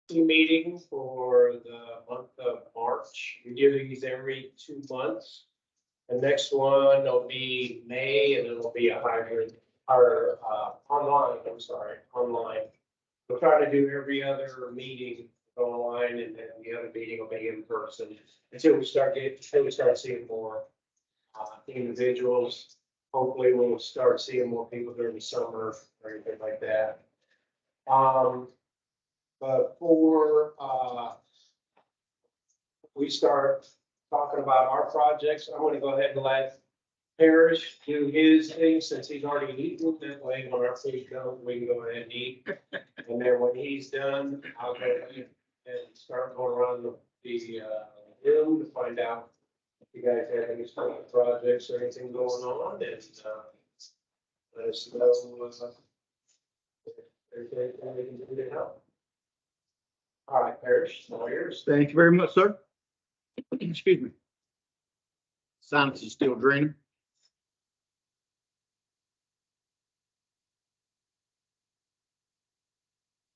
meeting for the month of March. We do these every 2 months. The next one will be May, and it'll be a hybrid, or, online, I'm sorry, online. We'll try to do every other meeting online, and then the other meeting will be in person until we start seeing more, individuals. Hopefully, we'll start seeing more people during the summer or anything like that. Um, but we start talking about our projects, I'm gonna go ahead and let Parrish do his thing since he's already eaten. That way, when our food comes, we can go ahead and eat. And then when he's done, I'll go ahead and start going around the room to find out if you guys have any special projects or anything going on, and let us know if there's anything we can do to help. All right, Parrish, all yours. Thank you very much, sir. Excuse me. Silence is still draining.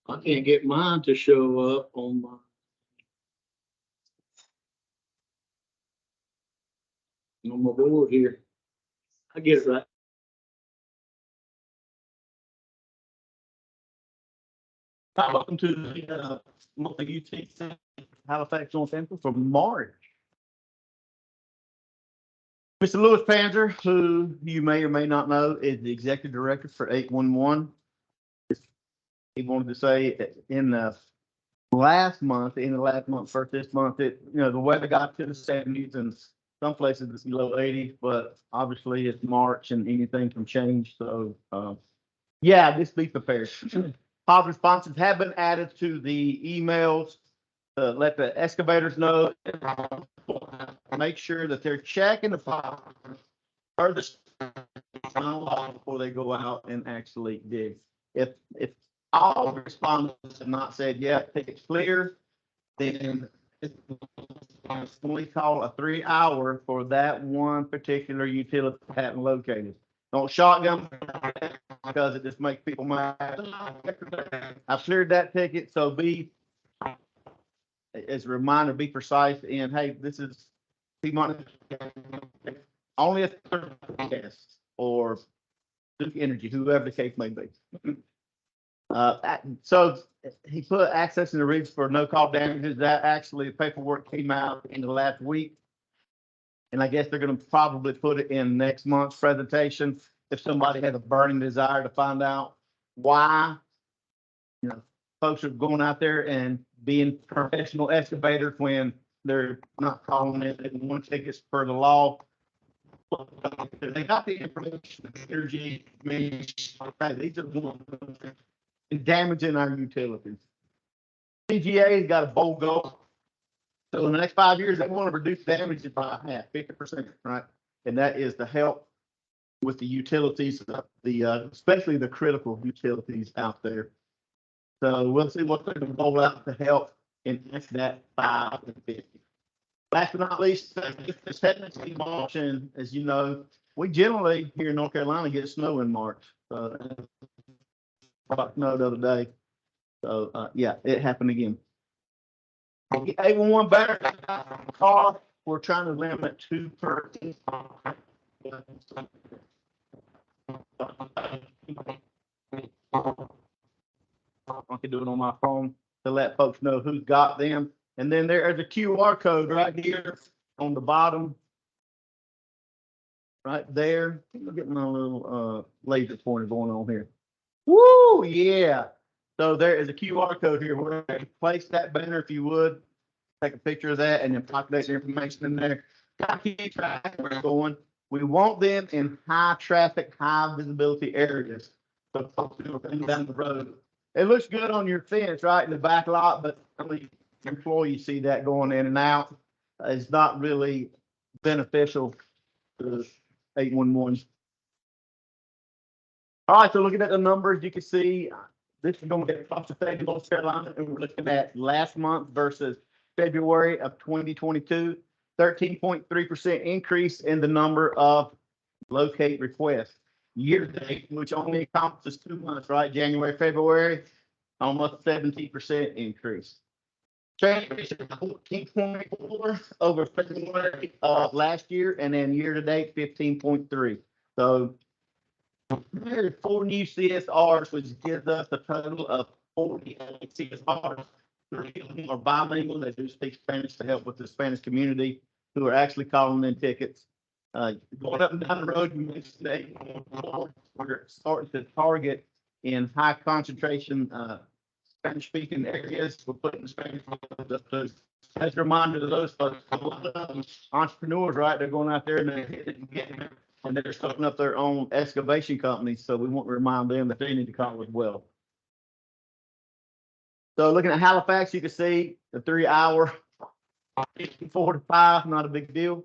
I can't get mine to show up on my board here. I get it right. Welcome to the monthly UCC Halifax, Northampton for March. Mr. Louis Panzer, who you may or may not know, is the executive director for 811. He wanted to say in the last month, first this month, the weather got to the 70s and some places it's below 80s, but obviously it's March and anything can change. So, yeah, just be prepared. Positive responses have been added to the emails. Let the excavators know. Make sure that they're checking the file furthest before they go out and actually dig. If all the respondents have not said, yeah, ticket's clear, then it's only call a 3 hour for that one particular utility patent located. Don't shotgun because it just makes people mad. I've cleared that ticket, so be, as a reminder, be precise. And hey, this is only a third guest or Duke Energy, whoever the case may be. So he put accessing the rigs for no call damages. That actually paperwork came out in the last week. And I guess they're going to probably put it in next month's presentation. If somebody has a burning desire to find out why, folks are going out there and being professional excavators when they're not calling it and one tickets per the law. They got the information, energy, these are the ones damaging our utilities. CGA's got a bold goal. So in the next 5 years, they want to reduce damages by half, 50%, right? And that is to help with the utilities, especially the critical utilities out there. So we'll see what they're going to roll out to help in that 5 and 50. Last but not least, it's technically March, and as you know, we generally here in North Carolina get snow in March. Snow the other day. So yeah, it happened again. 811 battery car. We're trying to limit 2 per. I can do it on my phone to let folks know who's got them. And then there's a QR code right here on the bottom. Right there. I'm getting my little laser pointer going on here. Woo, yeah. So there is a QR code here. We're going to place that banner if you would. Take a picture of that and then populate the information in there. Keep track where we're going. We want them in high traffic, high visibility areas. So folks who are coming down the road. It looks good on your fence, right, in the back lot, but only employees see that going in and out. It's not really beneficial to 811. All right, so looking at the numbers, you can see this is going to get across the state of North Carolina, and we're looking at last month versus February of 2022, 13.3% increase in the number of locate requests. Year to date, which only encompasses 2 months, right? January, February, almost 17% increase. Transmission 14.4 over February last year, and then year to date 15.3. So there's 4 new CSRs, which gives us a total of 48 CSRs. 3 of them are bilingual. They do speak Spanish to help with the Spanish community who are actually calling in tickets. Going up and down the road, you mentioned today, we're starting to target in high concentration Spanish speaking areas. We're putting the Spanish up to, as a reminder to those folks, a lot of them entrepreneurs, right? They're going out there and they're hitting it and they're starting up their own excavation companies. So we want to remind them that they need to call as well. So looking at Halifax, you can see the 3 hour 4 to 5, not a big deal.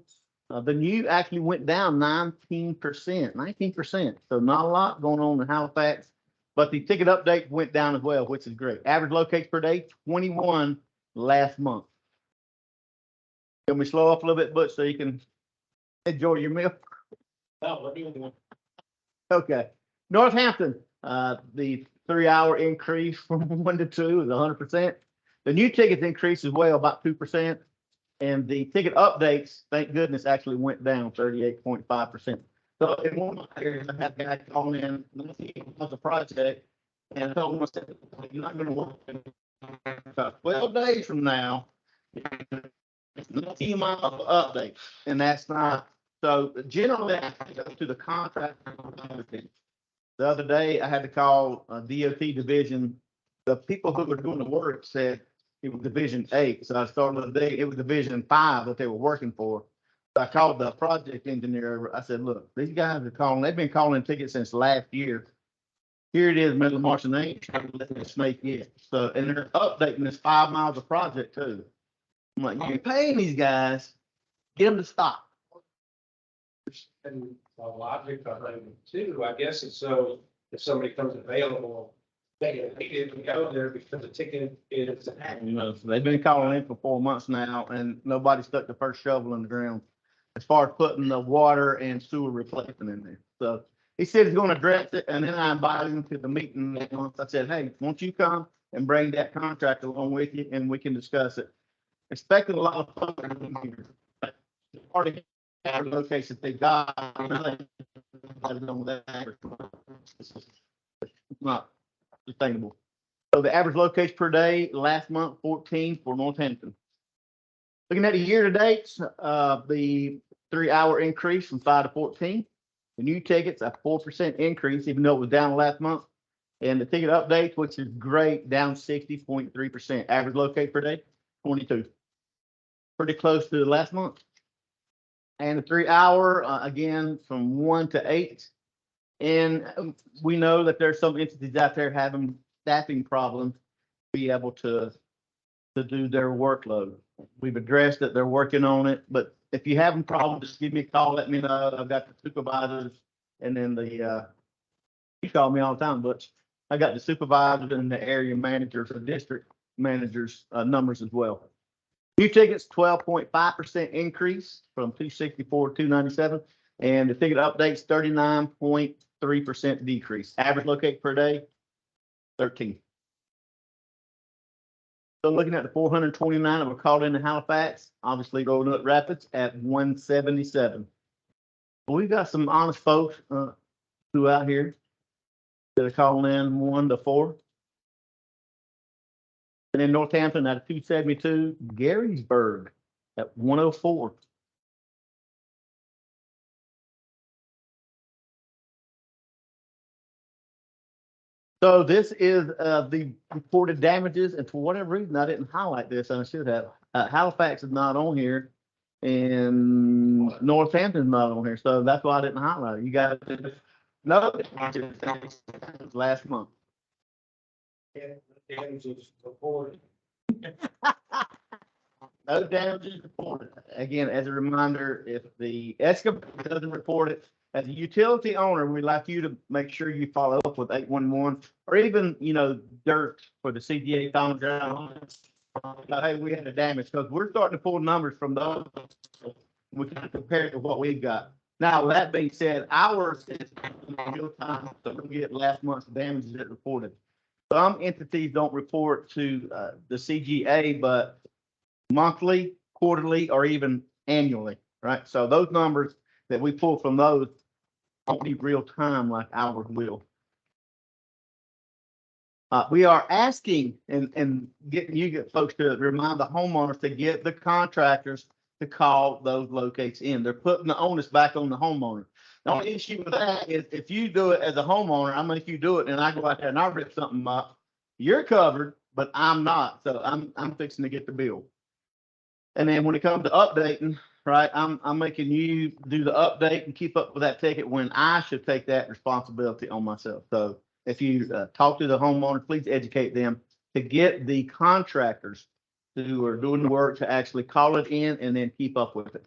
The new actually went down 19%. So not a lot going on in Halifax, but the ticket update went down as well, which is great. Average locates per day, 21 last month. Can we slow up a little bit, Butch, so you can enjoy your meal? No, what do you want? Okay. Northampton, the 3 hour increase from 1 to 2 is 100%. The new tickets increased as well, about 2%. And the ticket updates, thank goodness, actually went down 38.5%. So in one of my areas, I had a guy calling in, was a project, and I told him, I said, you're not going to work in about 12 days from now. It's 19 miles update, and that's not. So generally, I have to go to the contractor. The other day, I had to call a DOT division. The people who were doing the work said it was Division 8. So I started the day, it was Division 5 that they were working for. So I called the project engineer. I said, look, these guys are calling, they've been calling tickets since last year. Here it is, middle of March, and they ain't trying to let the snake yet. So, and they're updating this 5 miles of project too. I'm like, you're paying these guys, get them to stop. And a logic behind it too, I guess it's so if somebody comes available, they can go there because the ticket is. You know, so they've been calling in for 4 months now, and nobody stuck the first shovel in the ground as far as putting the water and sewer replacement in there. So he said he's going to address it, and then I invited him to the meeting next month. I said, hey, won't you come and bring that contract along with you, and we can discuss it. Expecting a lot of folks here. Part of the locations they got, it's not sustainable. So the average location per day last month, 14 for Northampton. Looking at the year to date, the 3 hour increase from 5 to 14. The new tickets, a 4% increase, even though it was down last month. And the ticket updates, which is great, down 60.3%. Average locate per day, 22. Pretty close to the last month. And the 3 hour, again, from 1 to 8. And we know that there's some entities out there having staffing problems to be able to do their workload. We've addressed it, they're working on it, but if you have a problem, just give me a call, let me know. I've got the supervisors and then the, you call me all the time, but I got the supervisors and the area managers or district managers numbers as well. New tickets, 12.5% increase from 264 to 297. And the ticket updates, 39.3% decrease. Average locate per day, 13. So looking at the 429 that were called into Halifax, obviously Rolling Up Rapids at 177. We've got some honest folks who out here that are calling in 1 to 4. And in Northampton at 272, Garysburg at 104. So this is the reported damages, and for whatever reason, I didn't highlight this, and I should have. Halifax is not on here, and Northampton is not on here, so that's why I didn't highlight it. You guys know last month. Damages reported. No damages reported. Again, as a reminder, if the excavator doesn't report it, as a utility owner, we'd like you to make sure you follow up with 811 or even, you know, dirt for the CDA common ground. Hey, we had a damage because we're starting to pull numbers from those. We can compare it to what we've got. Now, that being said, ours is in real time, so we'll get last month's damages that reported. Some entities don't report to the CGA, but monthly, quarterly, or even annually, right? So those numbers that we pull from those won't be real time like ours will. We are asking and getting you folks to remind the homeowners to get the contractors to call those locates in. They're putting the onus back on the homeowner. The only issue with that is if you do it as a homeowner, I mean, if you do it and I go out there and I rip something up, you're covered, but I'm not. So I'm fixing to get the bill. And then when it comes to updating, right, I'm making you do the update and keep up with that ticket when I should take that responsibility on myself. So if you talk to the homeowner, please educate them to get the contractors who are doing the work to actually call it in and then keep up with it.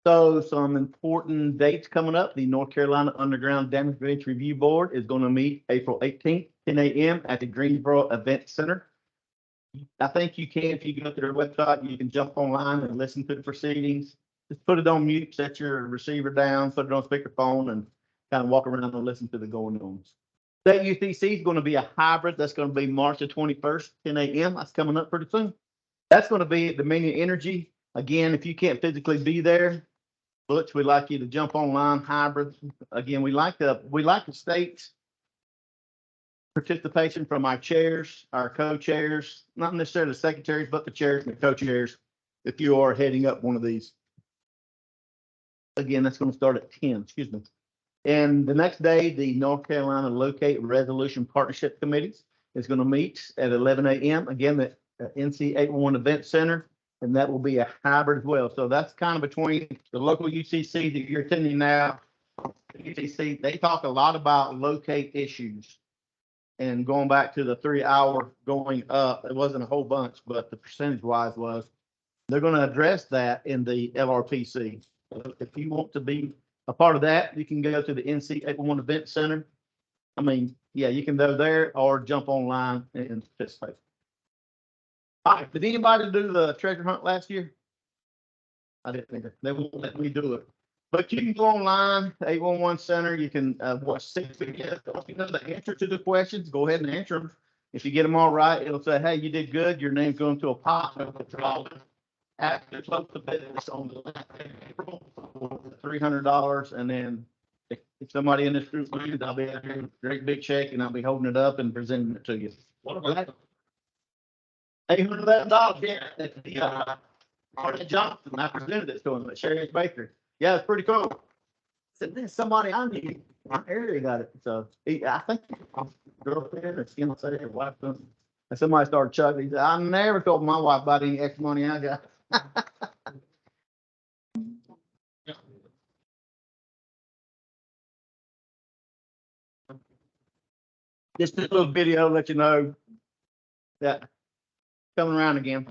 So some important dates coming up. The North Carolina Underground Damage Prevention Review Board is going to meet April 18th, 10 a.m. at the Greensboro Event Center. I think you can, if you go to their website, you can jump online and listen to the proceedings. Just put it on mute, set your receiver down, put it on speakerphone, and kind of walk around and listen to the going ons. That UCC is going to be a hybrid. That's going to be March the 21st, 10 a.m. That's coming up pretty soon. That's going to be at Dominion Energy. Again, if you can't physically be there, Butch, we'd like you to jump online hybrid. Again, we like the state's participation from our chairs, our co-chairs, not necessarily the secretaries, but the chairs and the co-chairs, if you are heading up one of these. Again, that's going to start at 10, excuse me. And the next day, the North Carolina Locate Resolution Partnership Committee is going to meet at 11 a.m. Again, at NC 811 Event Center, and that will be a hybrid as well. So that's kind of between the local UCC that you're attending now. UCC, they talk a lot about locate issues. And going back to the 3 hour going up, it wasn't a whole bunch, but the percentage wise was, they're going to address that in the LRPC. So if you want to be a part of that, you can go to the NC 811 Event Center. I mean, yeah, you can go there or jump online and participate. All right, did anybody do the treasure hunt last year? I didn't think they won't let me do it. But you can go online, 811 Center. You can watch 6 videos. If you know the answer to the questions, go ahead and answer them. If you get them all right, it'll say, hey, you did good. Your name's going to a pot. After close to business on the last day of April for $300. And then if somebody in this group wins, I'll be having a great big check and I'll be holding it up and presenting it to you. What about that? $811. Yeah, that's the Martin Johnson. I presented it to him at Sherry's Bakery. Yeah, it's pretty cool. I said, there's somebody I knew. My area got it. So I think girlfriend or fiance or wife. And somebody started chuckling. He said, I never told my wife about any extra money I got. Just this little video let you know that coming around again.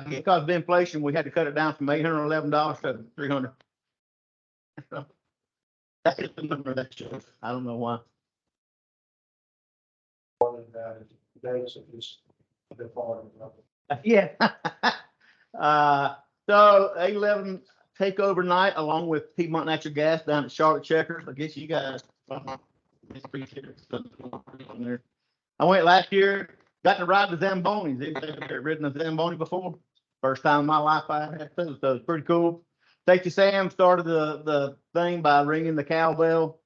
Because of inflation, we had to cut it down from $811 to $300. So that's just the number that shows. I don't know why. Yeah. So 811 takeover night along with Piedmont Natural Gas down at Charlotte Checkers. I guess you guys. I went last year. Got to ride the Zambonis. They've ridden a Zamboni before. First time in my life I had to, so it's pretty cool. Safety Sam started the thing by ringing the cowbell.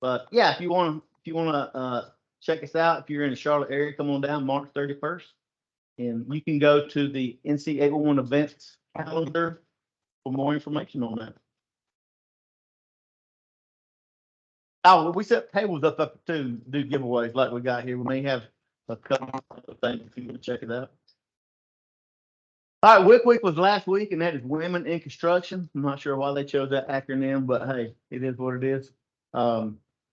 But yeah, if you want to check us out, if you're in the Charlotte area, come on down March 31st. And you can go to the NC 811 events calendar for more information on that. Oh, we set tables up to do giveaways like we got here. We may have a couple of things if you want to check it out. All right, WIC Week was last week, and that is Women in Construction. I'm not sure why they chose that acronym, but hey, it is what it is.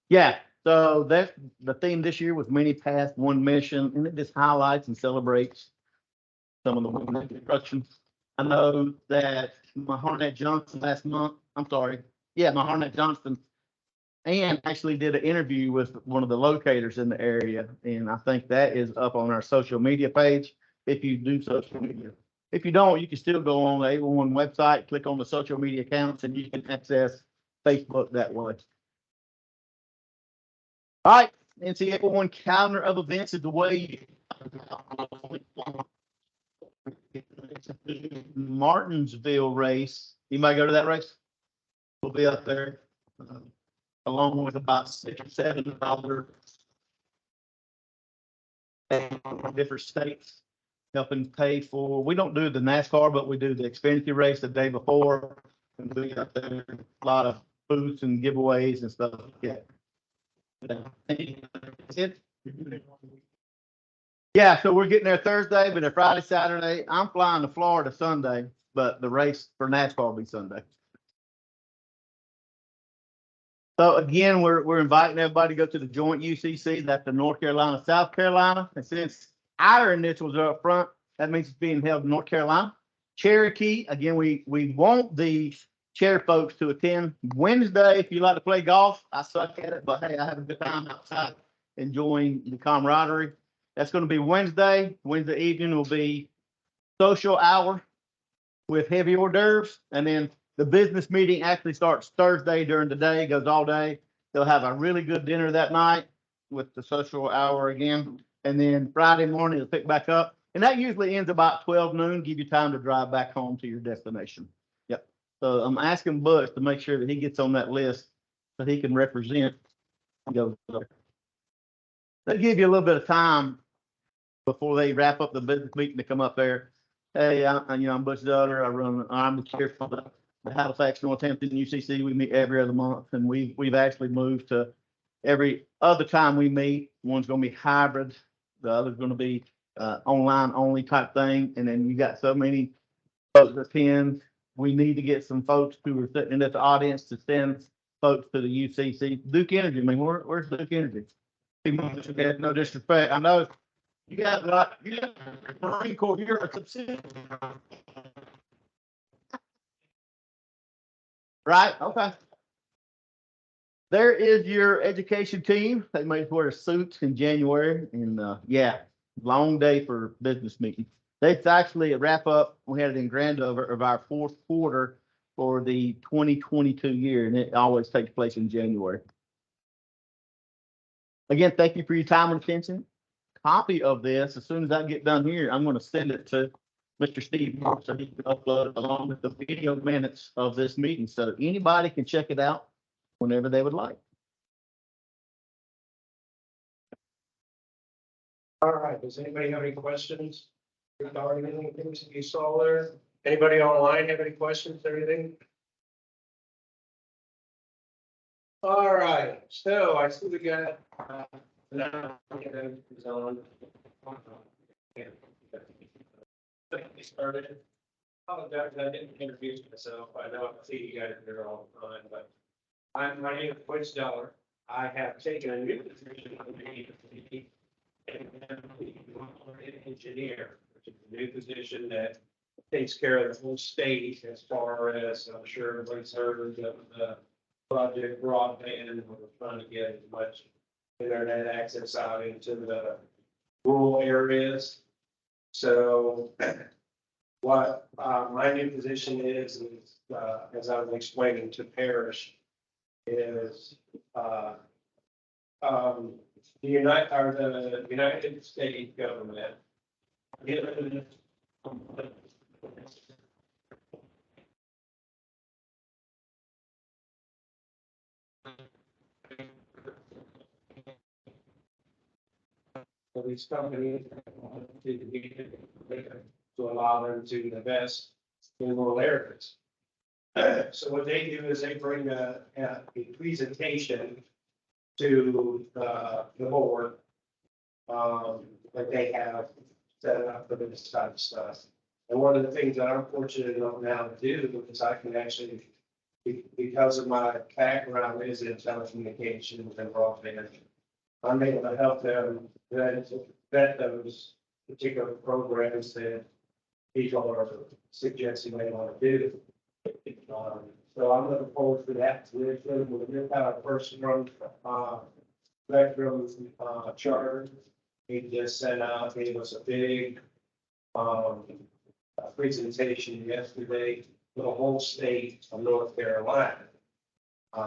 Yeah, so that's the theme this year was Many Paths, One Mission, and it just highlights and celebrates some of the women in construction. I know that my Harnett Johnson and actually did an interview with one of the locators in the area. And I think that is up on our social media page if you do social media. If you don't, you can still go on the 811 website, click on the social media accounts, and you can access Facebook that way. All right, NCAA one calendar of events is the way. Martinsville race. You might go to that race. We'll be up there, along with about 6 or 7 other different states helping pay for. We don't do the NASCAR, but we do the Xfinity race the day before, and we got there a lot of booths and giveaways and stuff. Yeah. It, yeah, so we're getting there Thursday, but Friday, Saturday. I'm flying to Florida Sunday, but the race for NASCAR will be Sunday. So again, we're inviting everybody to go to the joint UCC. That's the North Carolina, South Carolina. And since our initials are up front, that means it's being held in North Carolina. Cherokee, again, we want the chair folks to attend Wednesday. If you like to play golf, I suck at it, but hey, I have a good time outside enjoying the camaraderie. That's going to be Wednesday. Wednesday evening will be social hour with heavy hors d'oeuvres. And then the business meeting actually starts Thursday during the day, goes all day. They'll have a really good dinner that night with the social hour again. And then Friday morning, it'll pick back up. And that usually ends about 12 noon, give you time to drive back home to your destination. Yep. So I'm asking Butch to make sure that he gets on that list so he can represent. They'll give you a little bit of time before they wrap up the business meeting to come up there. Hey, I'm Butch Dutter. I'm the chair for the Halifax, Northampton UCC. We meet every other month, and we've actually moved to every other time we meet. One's going to be hybrid, the other's going to be online only type thing. And then you got so many folks that attend. We need to get some folks who are sitting in this audience to send folks to the UCC. Duke Energy. I mean, where's Duke Energy? No disrespect. I know you got Marine Corps. You're a subsidiary. Right? Okay. There is your education team. They might wear suits in January, and yeah, long day for business meeting. It's actually a wrap up. We had it in Grandover of our 4th quarter for the 2022 year, and it always takes place in January. Again, thank you for your time and attention. Copy of this, as soon as I get done here, I'm going to send it to Mr. Steve Moore so he can upload it along with the video minutes of this meeting. So anybody can check it out whenever they would like. All right, does anybody have any questions regarding anything that you saw there? Anybody online have any questions or anything? All right, so I see we got. Started. Apologize, I didn't introduce myself. I know I see you guys there all the time, but my name is Butch Dutter. I have taken a new position on the engineer, which is a new position that takes care of the whole state as far as I'm sure everybody's heard of the project broadband, and we're trying to get as much internet access out into the rural areas. So what my new position is as I was explaining to Parrish, is the United States government. For these companies to allow them to invest in rural areas. So what they do is they bring a presentation to the board that they have set up for this type of stuff. And one of the things that I'm fortunate enough now to do is I can actually, because of my background is in telecommunications and broadband, I'm able to help them vet those particular programs that people are suggesting they want to do. So I'm looking forward to that. We've got our first spectrum charter. He just sent out, gave us a big presentation yesterday for the whole state of North Carolina.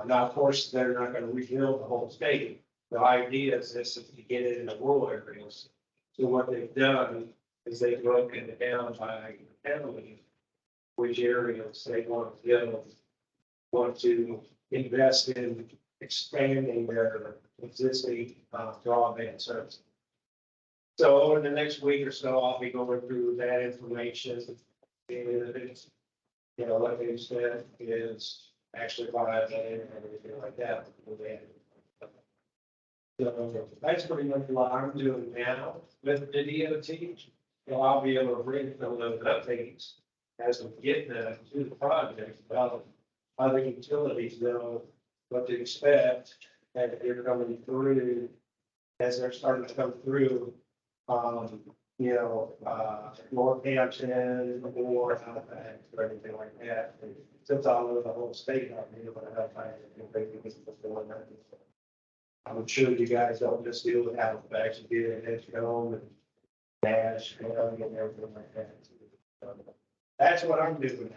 Now, of course, they're not going to rebuild the whole state, the idea is this is to get it in the rural areas. So what they've done is they've broken it down by county, which areas they want to go, want to invest in expanding their existing broadband service. So over the next week or so, I'll be going through that information. And it's, you know, what they said is actually viable and everything like that. So that's pretty much what I'm doing now with the DOT. So I'll be able to bring some of those updates as we get them to the project, about other utilities know what to expect as they're coming through, as they're starting to come through, you know, Northampton or Halifax or anything like that. And since I know the whole state, I'll be able to help find it before that. I'm sure you guys don't just deal with Halifax, you deal with Edgecombe and Nash, and everything like that. So that's what I'm doing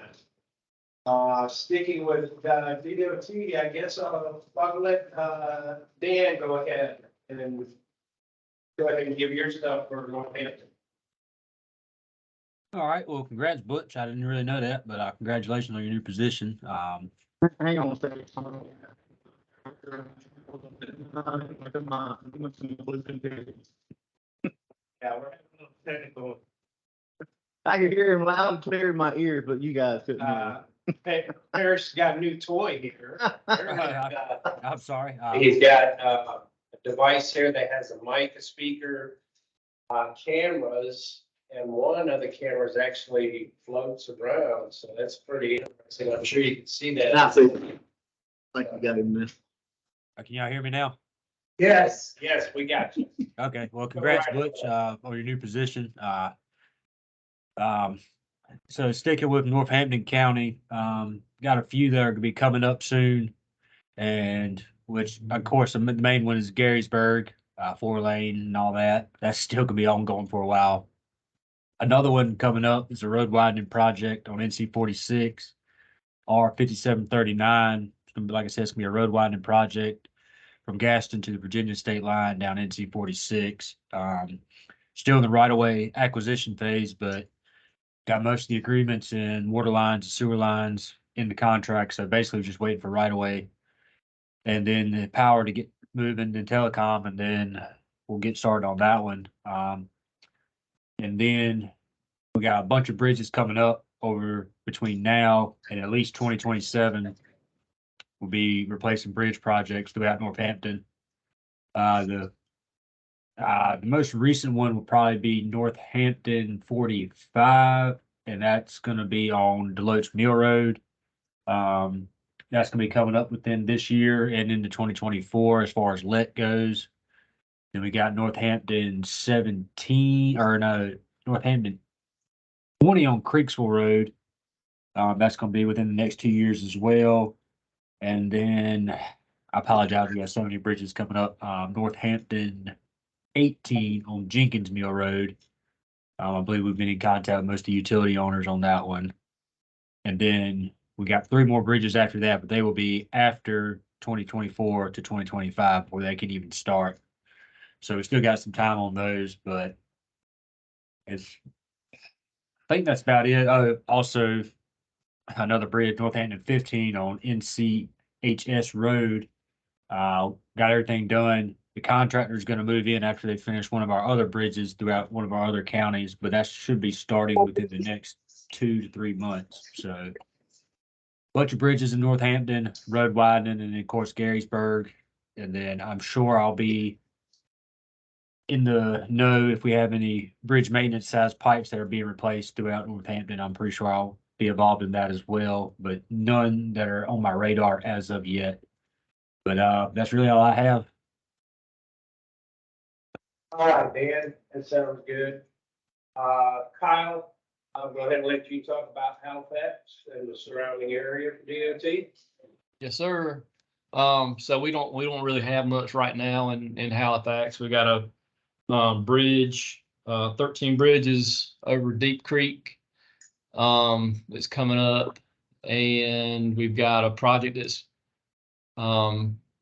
now. Sticking with DOT, I guess I'll let Dan go ahead and go ahead and give your stuff for Northampton. All right. Well, congrats, Butch. I didn't really know that, but congratulations on your new position. Hang on a second. Yeah, we're having a little technical. I could hear him loud and clear in my ears, but you guys couldn't hear. Hey, Harris got a new toy here. I'm sorry. He's got a device here that has a mic, a speaker, cameras, and one of the cameras actually floats around. So that's pretty interesting. I'm sure you can see that. I see. Like you got him there. Can y'all hear me now? Yes, yes, we got you. Okay. Well, congrats, All right. Butch, on your new position. So sticking with Northampton County, got a few that are going to be coming up soon, and which, of course, the main one is Garysburg, 4-lane and all that. That's still going to be ongoing for a while. Another one coming up is a road widening project on NC 46, R5739. Like I said, it's going to be a road widening project from Gaston to the Virginia state line down NC 46. Still in the right-of-way acquisition phase, but got most of the agreements in water lines, sewer lines in the contract. So basically just waiting for right-of-way and then the power to get moving and telecom, and then we'll get started on that one. And then we got a bunch of bridges coming up over between now and at least 2027. We'll be replacing bridge projects throughout Northampton. The most recent one will probably be Northampton 45, and that's going to be on Deloach Mill Road. That's going to be coming up within this year and into 2024 as far as let goes. Then we got Northampton 17, or no, Northampton 20 on Creeksville Road. That's going to be within the next 2 years as well. And then I apologize, we got so many bridges coming up. Northampton 18 on Jenkins Mill Road. I believe we've been in contact with most of the utility owners on that one. And then we got 3 more bridges after that, but they will be after 2024 to 2025 before they can even start. So we still got some time on those, but I think that's about it. Also, another bridge, Northampton 15 on NCHS Road. Got everything done. The contractor is going to move in after they finish one of our other bridges throughout one of our other counties, but that should be starting within the next 2 to 3 months. So bunch of bridges in Northampton, road widening, and then of course Garysburg. And then I'm sure I'll be in the know if we have any bridge maintenance size pipes that are being replaced throughout Northampton. I'm pretty sure I'll be involved in that as well, but none that are on my radar as of yet. But that's really all I have. All right, Dan, that sounds good. Kyle, I'll go ahead and let you talk about Halifax and the surrounding area for DOT. Yes, sir. So we don't really have much right now in Halifax. We got a bridge, 13 bridges over Deep Creek, that's coming up, and we've got a project that's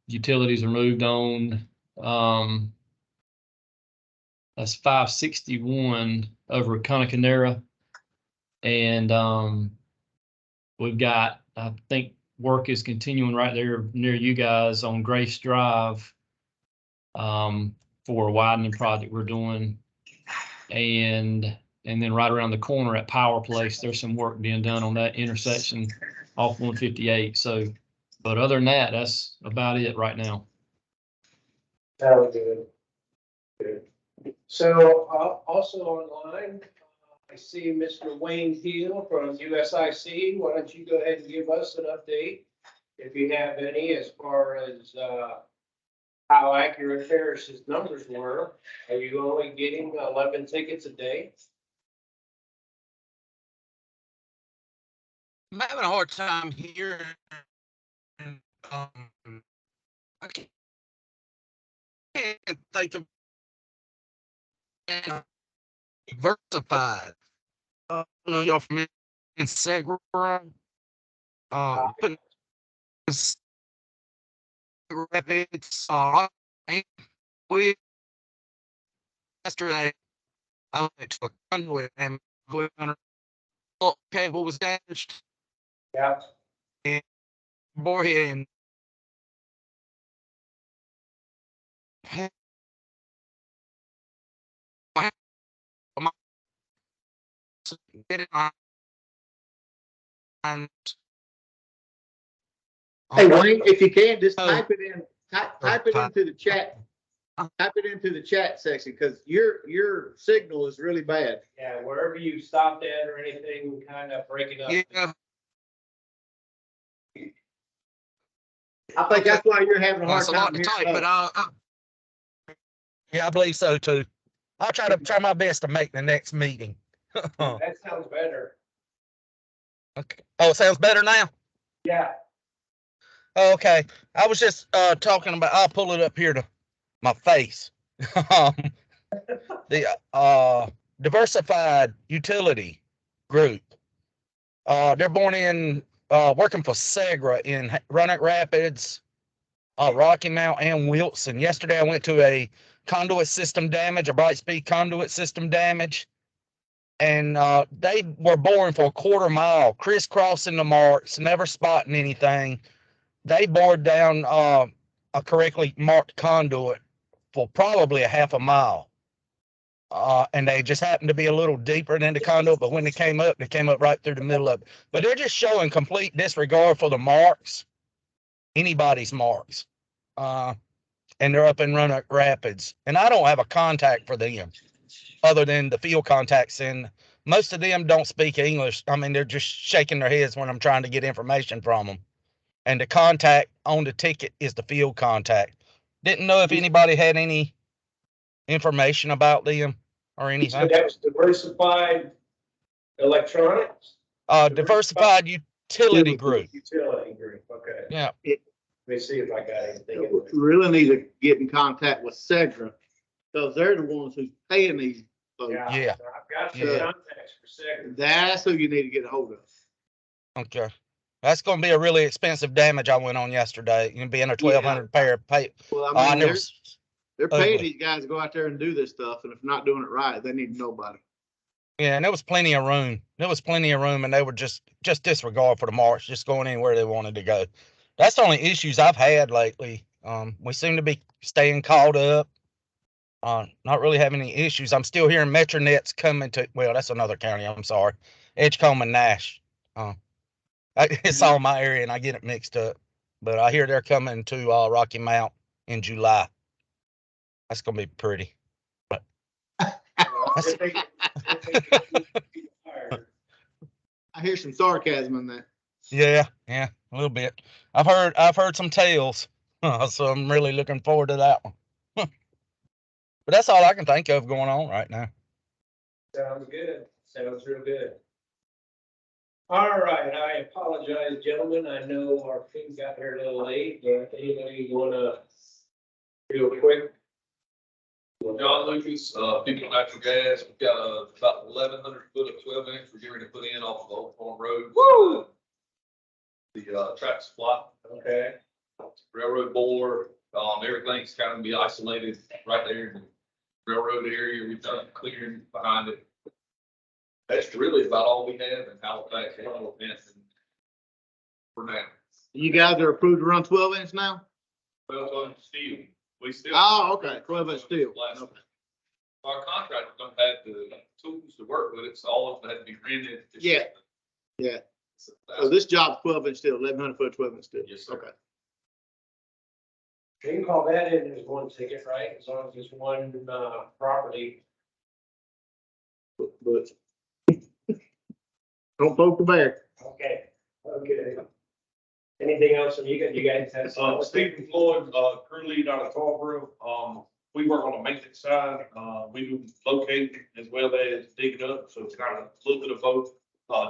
utilities are moved on That's 561 over Connecanera. And we've got, I think work is continuing right there near you guys on Grace Drive for a widening project we're doing. And then right around the corner at Power Place, there's some work being done on that intersection off 158. So, but other than that, that's about it right now. That was good. Good. So, also online, I see Mr. Wayne Hill from USIC. Why don't you go ahead and give us an update, if you have any, as far as, how accurate Harris's numbers were? Are you only getting 11 tickets a day? I'm having a hard time here. I can't think of diversified. Y'all from in Segra, putting rapids. We yesterday I went to a conduit and cable was damaged. Yeah. And borehead and get it on. And Hey, Wayne, if you can, just Oh. type it in, type it into the chat. Type it into the chat section, because your signal is really bad. Yeah, wherever you stopped at or anything, kind of breaking up. yeah, I think that's why you're having a hard it's a lot time to type, hearing but us. yeah, I believe so too. I'll try my best to make the next meeting. That sounds better. Okay. Oh, it sounds better now. Yeah. Okay. I was just talking about. I'll pull it up here to my face. The Diversified Utility Group. They're born in working for Segra in Roanoke Rapids, Rocky Mount, and Wilson. Yesterday, I went to a conduit system damage, a bright speed conduit system damage, and they were boring for a quarter mile, crisscrossing the marks, never spotting anything. They bored down a correctly marked conduit for probably a half a mile. And they just happened to be a little deeper than the conduit, but when they came up right through the middle of it. But they're just showing complete disregard for the marks, anybody's marks. And they're up in Roanoke Rapids. And I don't have a contact for them other than the field contacts. And most of them don't speak English. I mean, they're just shaking their heads when I'm trying to get information from them. And the contact on the ticket is the field contact. Didn't know if anybody had any information about them or anything. So that was Diversified Electronics? Diversified Utility Group. Utility Group, okay. Yeah. Let me see if I got anything. We really need to get in contact with Segra, because they're the ones who's paying these folks. Yeah. Yeah. I've got your contacts for second. That's who you need to get a hold of. Okay. That's going to be a really expensive damage I went on yesterday. You'll be in a 1,200 pair of pay. Well, I mean, never. they're paying ugly. these guys to go out there and do this stuff, and if not doing it right, they need to know about it. Yeah, and there was plenty of room. There was plenty of room, and they were just disregard for the marks, just going anywhere they wanted to go. That's the only issues I've had lately. We seem to be staying caught up. Not really having any issues. I'm still hearing Metronet's coming to. Well, that's another county. I'm sorry, Edgecombe and Nash. It's all my area, and I get it mixed up. But I hear they're coming to Rocky Mount in July. That's gonna be pretty. But I hear some sarcasm in that. yeah, a little bit. I've heard some tales, so I'm really looking forward to that one. But that's all I can think of going on right now. Sounds good. Sounds real good. All right, I apologize, gentlemen. I know our team got here a little late, but anybody wanna real quick? John Lucas, People Natural Gas, we've got about 1,100 foot of 12-inch we're getting ready to put in off of Old Farm Road. Woo! The track supply, Okay, railroad bore, Everything's kind of be isolated right there in the railroad area. We've done clearing behind it. That's really about all we have in Halifax, Northampton for now. You guys are approved to run 12-inch now? Well, on steel, we still. Oh, okay, 12-inch steel. Last- Okay. Our contractors don't have the tools to work with it, so all of them had to be rented. Yeah. Yeah. So So this job's 12-inch steel, 1,100 foot 12-inch steel. Yes, sir. Okay. You can call that in as one ticket, right? As long as it's one, property. But don't poke the bear. Okay, okay. Anything else from you guys? You guys have some? Stephen Floyd, crew lead out of Tallbrook. We work on the maintenance side. We do locating as well as digging up, so it's kind of a little bit of both.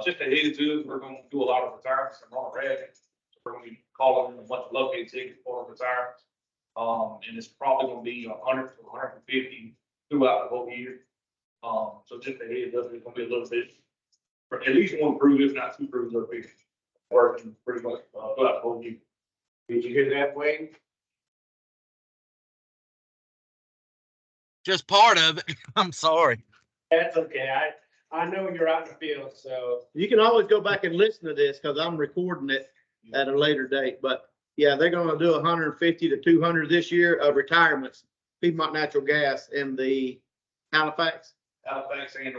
Just ahead to it, we're gonna do a lot of retirements and already. We're gonna be calling a bunch of locating tickets for retirements. And it's probably gonna be 100 to 150 throughout the whole year. So just ahead of it, it's gonna be a little bit, for at least one crew, if not two crews up here, working pretty much throughout the whole year. Did you hear that, Wayne? Just part of it. I'm sorry. That's okay. I know you're out in the field, so. You can always go back and listen to this because I'm recording it at a later date. But yeah, they're gonna do 150 to 200 this year of retirements, Piedmont Natural Gas in the Halifax, Halifax and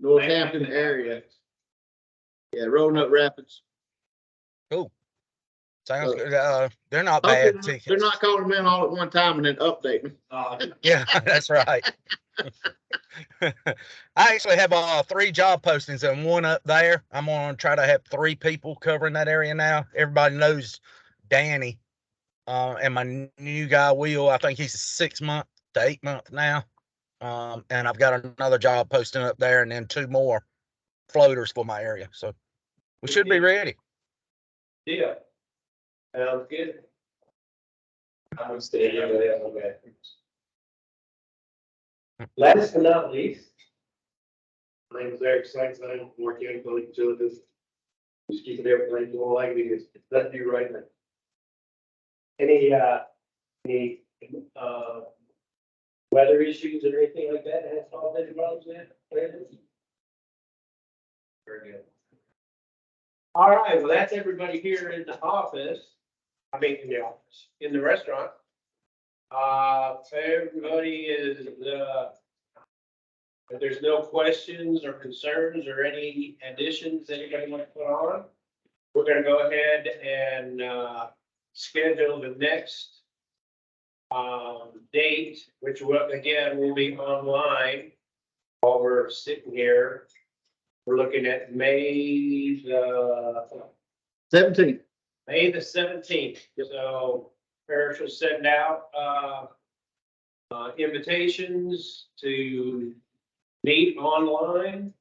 Northampton area. Yeah, Roanoke Rapids. Sounds good. They're not bad Hopefully tickets. they're not calling them in all at one time and then updating. Yeah, that's right. I actually have 3 job postings and one up there. I'm gonna try to have 3 people covering that area now. Everybody knows Danny. And my new guy, Will, I think he's 6 month to 8 month now. And I've got another job posting up there and then 2 more floaters for my area. So we should be ready. Yeah. Sounds good. I'm gonna stay here, okay. Last but not least. My name is Eric Sykes. I'm working in public utilities. Just keeping everything going like we just let you right now. Any, weather issues or anything like that? Has all been problems yet? Very good. All right, well, that's everybody here in the office. I mean, in the office, in the restaurant. Everybody is, if there's no questions or concerns or any additions anybody want to put on, we're gonna go ahead and, schedule the next date, which will, again, will be online while we're sitting here. We're looking at May the 17th. May the 17th. So Parish will send out invitations to meet online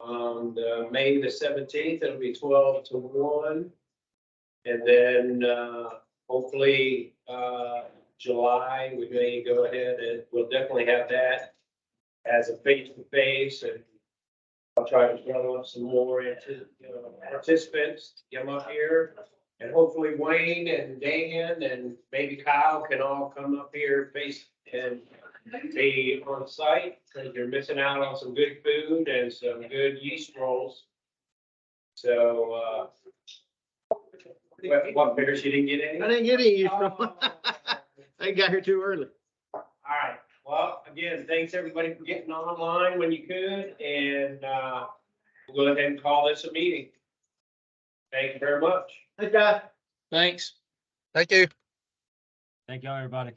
on May the 17th. It'll be 12 to 1. And then hopefully July, we may go ahead and we'll definitely have that as a face-to-face, and I'll try to drum up some more participants to come up here. And hopefully Wayne and Dan and maybe Kyle can all come up here face and be on site, because you're missing out on some good food and some good yeast rolls. So, what Paris, you didn't get any? I didn't get any. I got here too early. All right, well, again, thanks everybody for getting online when you could, and we'll go ahead and call this a meeting. Thank you very much. Hey, guys. Thanks. Thank you. Thank y'all, everybody.